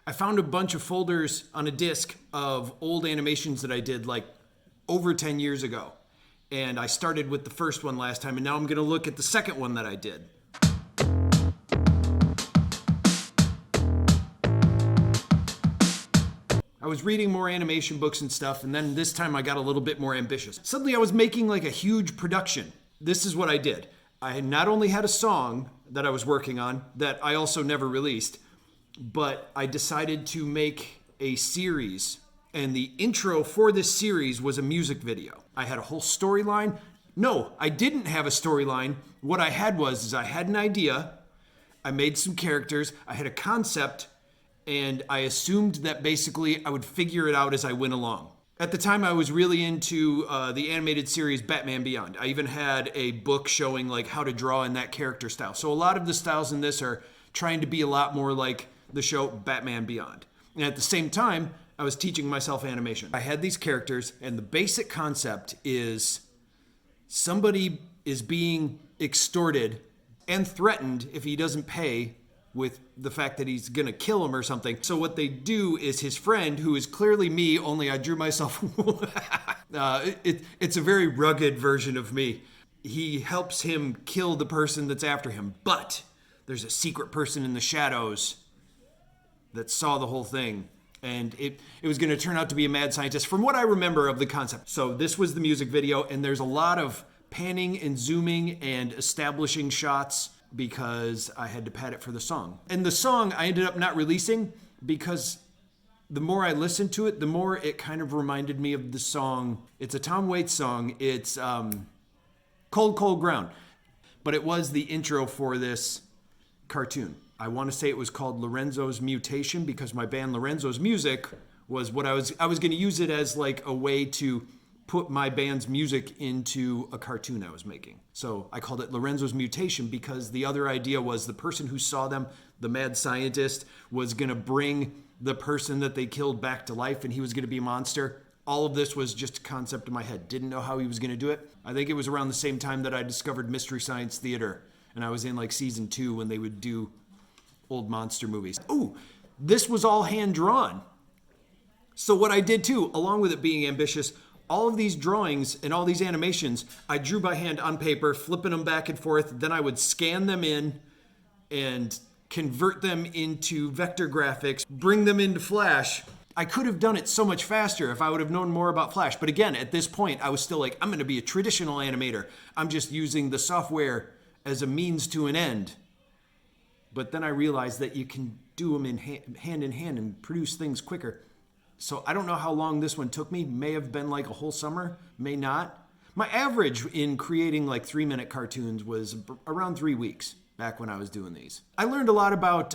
I found a bunch of folders on a disc of old animations that I did like over 10 years ago. And I started with the first one last time, and now I'm going to look at the second one that I did. I was reading more animation books and stuff, and then this time I got a little bit more ambitious. Suddenly I was making like a huge production. This is what I did. I not only had a song that I was working on that I also never released, but I decided to make a series, and the intro for this series was a music video. I had a whole storyline. No, I didn't have a storyline. What I had was I had an idea, I made some characters, I had a concept, and I assumed that basically I would figure it out as I went along. At the time, I was really into the animated series Batman Beyond. I even had a book showing like how to draw in that character style. So a lot of the styles in this are trying to be a lot more like the show Batman Beyond. And at the same time, I was teaching myself animation. I had these characters, and the basic concept is somebody is being extorted and threatened if he doesn't pay, with the fact that he's gonna kill him or something. So what they do is his friend, who is clearly me, only I drew myself. It's a very rugged version of me. He helps him kill the person that's after him, but there's a secret person in the shadows that saw the whole thing. And it was gonna turn out to be a mad scientist, from what I remember of the concept. So this was the music video, and there's a lot of panning and zooming and establishing shots, because I had to pad it for the song. And the song I ended up not releasing because the more I listened to it, the more it kind of reminded me of the song. It's a Tom Waits song. It's Cold, Cold Ground. But it was the intro for this cartoon. I want to say it was called Lorenzo's Mutation, because my band Lorenzo's Music was what I was going to use it as like a way to put my band's music into a cartoon I was making. So I called it Lorenzo's Mutation, because the other idea was the person who saw them, the mad scientist, was gonna bring the person that they killed back to life, and he was gonna be a monster. All of this was just a concept in my head. Didn't know how he was gonna do it. I think it was around the same time that I discovered Mystery Science Theater, and I was in like season 2 when they would do old monster movies. Ooh, this was all hand drawn. So what I did too, along with it being ambitious, all of these drawings and all these animations, I drew by hand on paper, flipping them back and forth. Then I would scan them in and convert them into vector graphics, bring them into Flash. I could have done it so much faster if I would have known more about Flash. But again, at this point, I was still like, I'm going to be a traditional animator. I'm just using the software as a means to an end. But then I realized that you can do them in hand and produce things quicker. So I don't know how long this one took me. May have been like a whole summer, may not. My average in creating like 3-minute cartoons was around 3 weeks back when I was doing these. I learned a lot about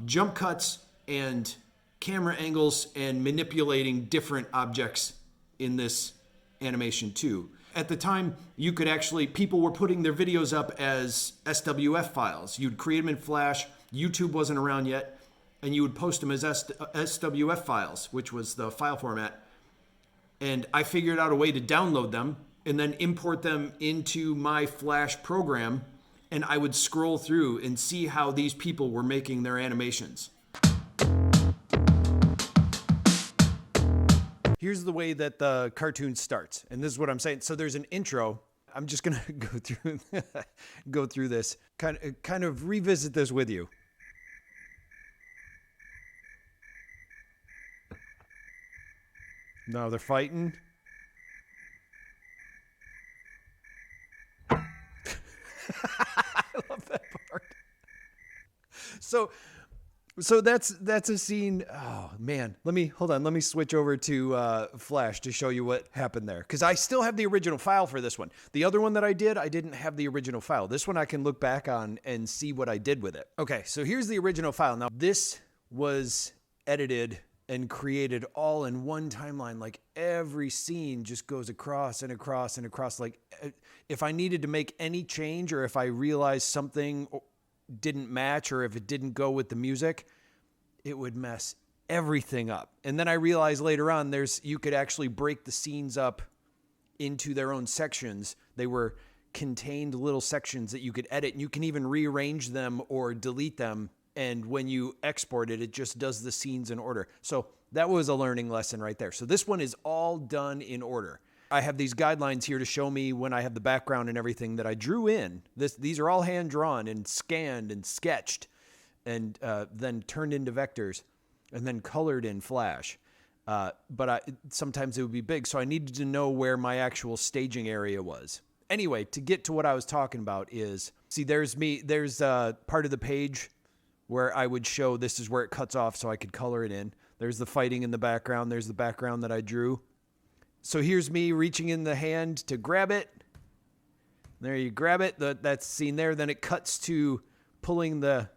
jump cuts and camera angles and manipulating different objects in this animation too. At the time, you could actually, people were putting their videos up as SWF files. You'd create them in Flash. YouTube wasn't around yet. And you would post them as SWF files, which was the file format. And I figured out a way to download them and then import them into my Flash program. And I would scroll through and see how these people were making their animations. Here's the way that the cartoon starts. And this is what I'm saying. So there's an intro. I'm just going to go through this, kind of revisit this with you. No, they're fighting. I love that part. So that's a scene. Oh man, let me switch over to Flash to show you what happened there, because I still have the original file for this one. The other one that I didn't have the original file. This one I can look back on and see what I did with it. Okay, so here's the original file. Now this was edited and created all in one timeline. Like every scene just goes across and across and across. Like if I needed to make any change, or if I realized something didn't match, or if it didn't go with the music, it would mess everything up. And then I realized later on, you could actually break the scenes up into their own sections. They were contained little sections that you could edit, and you can even rearrange them or delete them And when you export it, it just does the scenes in order. So that was a learning lesson right there. So this one is all done in order. I have these guidelines here to show me when I have the background and everything that I drew in. These are all hand drawn and scanned and sketched and then turned into vectors and then colored in Flash. But sometimes it would be big, so I needed to know where my actual staging area was. Anyway, to get to what I was talking about is, see, there's part of the page where I would show this is where it cuts off so I could color it in. There's the fighting in the background. There's the background that I drew. So here's me reaching in the hand to grab it. There you grab it. That's seen there. Then it cuts to pulling the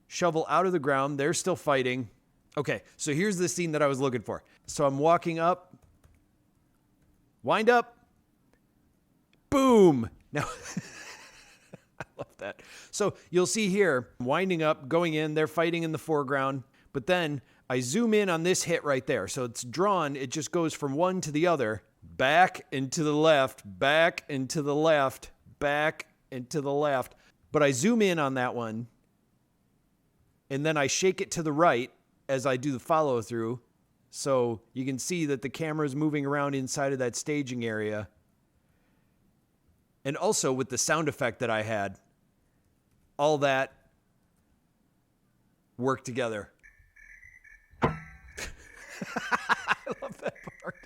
shovel out of the ground. They're still fighting. Okay, so here's the scene that I was looking for. So I'm walking up. Wind up. Boom. Now, I love that. So you'll see here, winding up, going in. They're fighting in the foreground. But then I zoom in on this hit right there. So it's drawn. It just goes from one to the other. Back and to the left. Back and to the left. Back and to the left. But I zoom in on that one. And then I shake it to the right as I do the follow through. So you can see that the camera is moving around inside of that staging area. And also with the sound effect that I had, all that worked together. I love that part.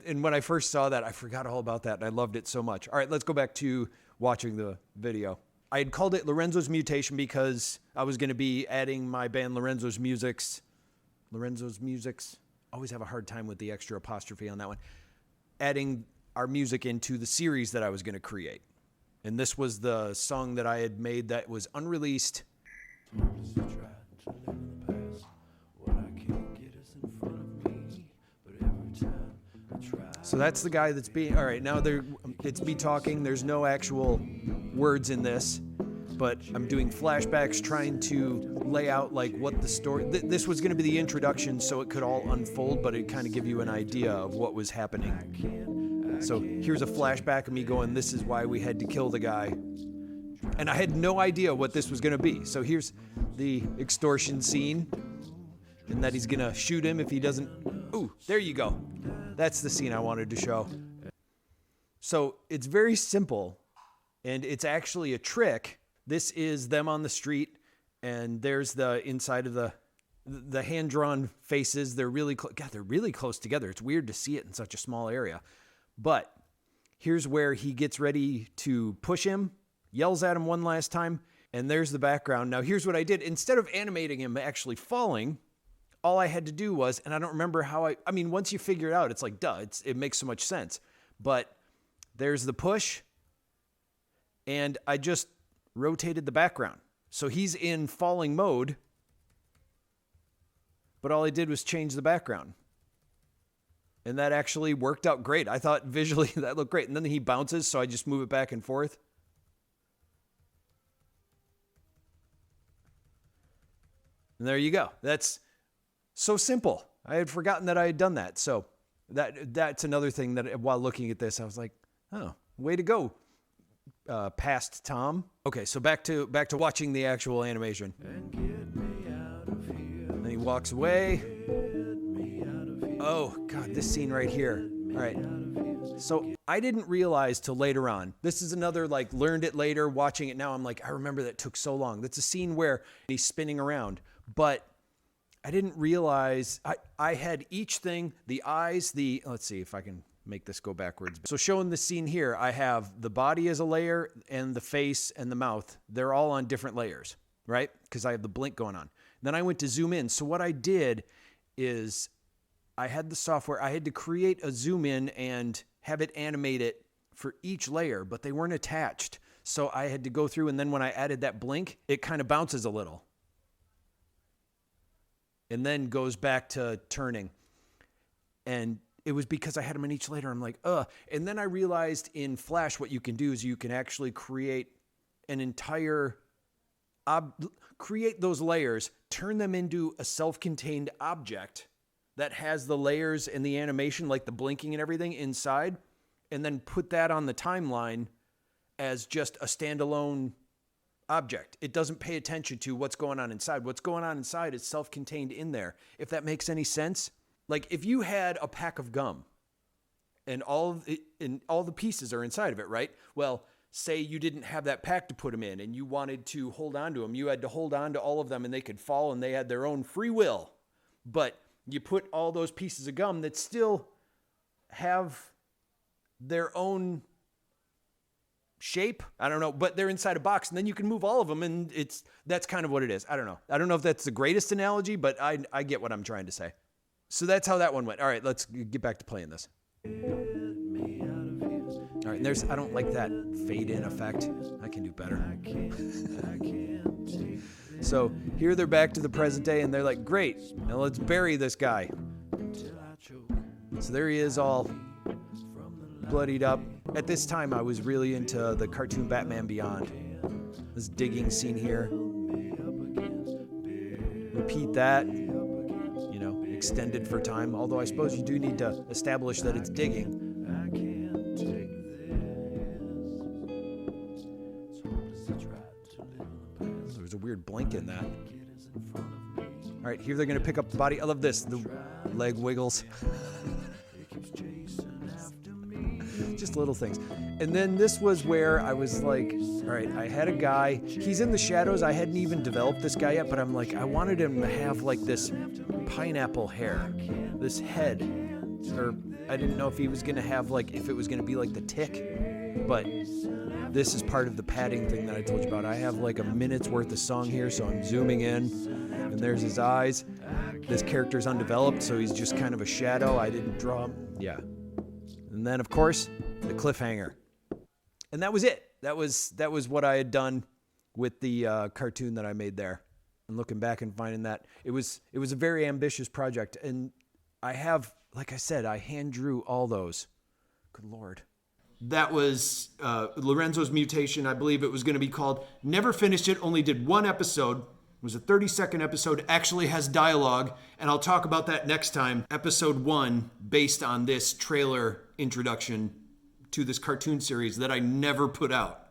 And when I first saw that, I forgot all about that, and I loved it so much. All right, let's go back to watching the video. I had called it Lorenzo's Mutation because I was going to be adding my band Lorenzo's Musics. Always have a hard time with the extra apostrophe on that one. Adding our music into the series that I was going to create. And this was the song that I had made that was unreleased. So that's the guy that's being, all right, now it's me talking. There's no actual words in this, but I'm doing flashbacks, trying to lay out like what the story, this was going to be the introduction so it could all unfold, but it kind of give you an idea of what was happening. So here's a flashback of me going, this is why we had to kill the guy. And I had no idea what this was going to be. So here's the extortion scene, and that he's going to shoot him if he doesn't. Ooh, there you go. That's the scene I wanted to show. So it's very simple, and it's actually a trick. This is them on the street, and there's the inside of the hand-drawn faces. They're really they're really close together. It's weird to see it in such a small area. But here's where he gets ready to push him, yells at him one last time, and there's the background. Now, here's what I did. Instead of animating him actually falling, all I had to do was, and I don't remember how I mean, once you figure it out, it's like, duh, it makes so much sense. But there's the push, and I just rotated the background. So he's in falling mode, but all I did was change the background. And that actually worked out great. I thought visually that looked great. And then he bounces, so I just move it back and forth. And there you go. That's so simple. I had forgotten that I had done that. So that's another thing that while looking at this, I was like, oh, way to go, past Tom. Okay, so back to watching the actual animation. And get me out of here. And then he walks away. Oh, God, this scene right here. All right. So I didn't realize till later on. This is another, like, learned it later, watching it now. I'm like, I remember that took so long. That's a scene where he's spinning around. But I didn't realize I had each thing, the eyes, let's see if I can make this go backwards. So showing the scene here, I have the body as a layer and the face and the mouth. They're all on different layers, right? Because I have the blink going on. Then I went to zoom in. So what I did is I had the software. I had to create a zoom in and have it animate it for each layer, but they weren't attached. So I had to go through, and then when I added that blink, it kind of bounces a little. And then goes back to turning. And it was because I had them in each layer. I'm like, ugh. And then I realized in Flash what you can do is you can actually create an entire, create those layers, turn them into a self-contained object that has the layers and the animation, like the blinking and everything inside, and then put that on the timeline as just a standalone object. It doesn't pay attention to what's going on inside. What's going on inside is self-contained in there. If that makes any sense. Like if you had a pack of gum and all the pieces are inside of it, right? Well, say you didn't have that pack to put them in and you wanted to hold on to them. You had to hold on to all of them and they could fall and they had their own free will. But you put all those pieces of gum that still have their own shape. I don't know, but they're inside a box and then you can move all of them and that's kind of what it is. I don't know. I don't know if that's the greatest analogy, but I get what I'm trying to say. So that's how that one went. All right, let's get back to playing this. All right, I don't like that fade in effect. I can do better. So here they're back to the present day and they're like, great, now let's bury this guy. So there he is all bloodied up. At this time, I was really into the cartoon Batman Beyond. This digging scene here. Repeat that, extended for time. Although I suppose you do need to establish that it's digging. There was a weird blink in that. All right, here they're going to pick up the body. I love this. The leg wiggles. Just little things. And then this was where I was like, all right, I had a guy. He's in the shadows. I hadn't even developed this guy yet, but I'm like, I wanted him to have like this pineapple hair, this head. Or I didn't know if he was going to have like, if it was going to be like the Tick. But this is part of the padding thing that I told you about. I have like a minute's worth of song here, so I'm zooming in. And there's his eyes. This character's undeveloped, so he's just kind of a shadow. I didn't draw him. Yeah. And then, of course, the cliffhanger. And that was it. That was what I had done with the cartoon that I made there. And looking back and finding that it was a very ambitious project. And I have, like I said, I hand drew all those. Good Lord. That was Lorenzo's mutation. I believe it was going to be called. Never finished it, only did one episode. It was a 30-second episode, actually has dialogue, and I'll talk about that next time. Episode 1, based on this trailer introduction to this cartoon series that I never put out.